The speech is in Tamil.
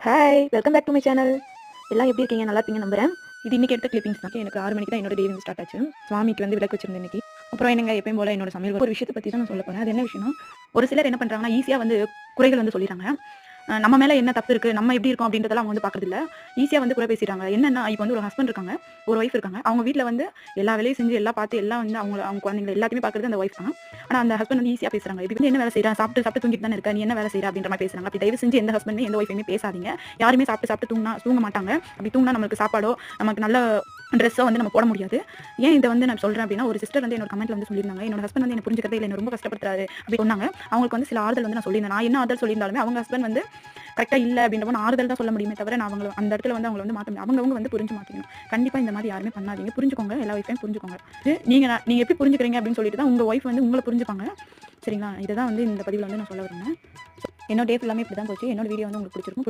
Hi welcome back to my channel. எல்லாம் எப்படி இருக்கீங்க? நல்லா இருப்பீங்க நம்புறேன். இது இன்னைக்கு எடுத்த கிளிப்பிங்ஸ் தான். எனக்கு 6 மணிக்கு தான் என்னோட டே வந்து ஸ்டார்ட் ஆச்சு. சுவாமிக்கு வந்து விளக்கு வச்சிருந்தேன் இன்னைக்கு. அப்புறம் என்னங்க எப்பயும் போல என்னோட சமையல் ஒரு விஷயத்தை பற்றி தான் நான் சொல்ல போகிறேன். அது என்ன விஷயம்னா, ஒரு சிலர் என்ன பண்ணுறாங்கன்னா ஈஸியாக வந்து குறைகள் வந்து சொல்லிடுறாங்க. நம்ம மேலே என்ன தப்பு இருக்குது, நம்ம எப்படி இருக்கோம் அப்படின்றதெல்லாம் அவங்க வந்து பார்க்குறதில்ல. ஈஸியாக வந்து குறை பேசிடுறாங்க. என்னன்னா இப்போ வந்து ஒரு ஹஸ்பண்ட் இருக்காங்க, ஒரு ஒய்ஃப் இருக்காங்க. அவங்க வீட்டில் வந்து எல்லா வேலையும் செஞ்சு எல்லாம் பார்த்து எல்லாம் வந்து அவங்க குழந்தைங்க எல்லாத்தையுமே பார்க்குறது அந்த ஒய்ஃப் தான். ஆனால் அந்த ஹஸ்பண்ட் வந்து ஈஸியாக பேசுறாங்க. இப்படி வந்து என்ன வேலை செய்கிறா, சாப்பிட்டு சாப்பிட்டு தூங்கிட்டு தானே இருக்க, நீ என்ன வேலை செய்கிற அப்படின்ற மாதிரி பேசுறாங்க. அப்படி தயவு செஞ்சு எந்த ஹஸ்பண்ட் எந்த ஒய்ஃபையுமே பேசாதீங்க. யாருமே சாப்பிட்டு சாப்பிட்டு தூங்க மாட்டாங்க. அப்படி தூங்கினா நம்மளுக்கு சாப்பாடோ நமக்கு நல்ல ட்ரெஸ்ஸோ வந்து நம்ம போட முடியாது. ஏன் இதை வந்து நான் சொல்கிறேன் அப்படின்னா, ஒரு சிஸ்டர் வந்து என்னோட கமெண்ட்ல வந்து சொல்லியிருந்தாங்க, என்னோட ஹஸ்பண்ட் வந்து என்ன புரிஞ்சுக்கிறதே இல்லை, என்ன ரொம்ப கஷ்டப்படுத்துறாரு அப்படி சொன்னாங்க. அவங்களுக்கு வந்து சில ஆறுதல் வந்து நான் சொல்லியிருந்தேன். நான் என்ன ஆறுதல் சொல்லியிருந்தாலுமே அவங்க ஹஸ்பண்ட் வந்து கரெக்டாக இல்லை அப்படின்றப்போ நான் ஆறுதல் தான் சொல்ல முடியுமே தவிர நான் அவங்க அந்த இடத்துல வந்து அவங்களை வந்து மாற்ற முடியும். அவங்க வந்து புரிஞ்சு மாற்றிக்கணும். கண்டிப்பாக இந்த மாதிரி யாருமே பண்ணாதீங்க. புரிஞ்சுக்கோங்க, எல்லா ஒய்ஃபையும் புரிஞ்சுக்கோங்க. நீங்கள் எப்படி புரிஞ்சுக்கிறீங்க அப்படின்னு சொல்லிட்டு தான் உங்கள் ஒய்ஃப் வந்து உங்களை புரிஞ்சுப்பாங்க. சரிங்களா? இதை தான் வந்து இந்த பதிவில் வந்து நான் சொல்ல வரேன். என்னோட டே ஃபுல்லாமே இப்படி தான் போச்சு. என்னோட வீடியோ வந்து உங்களுக்கு பிடிச்சிருக்கும்.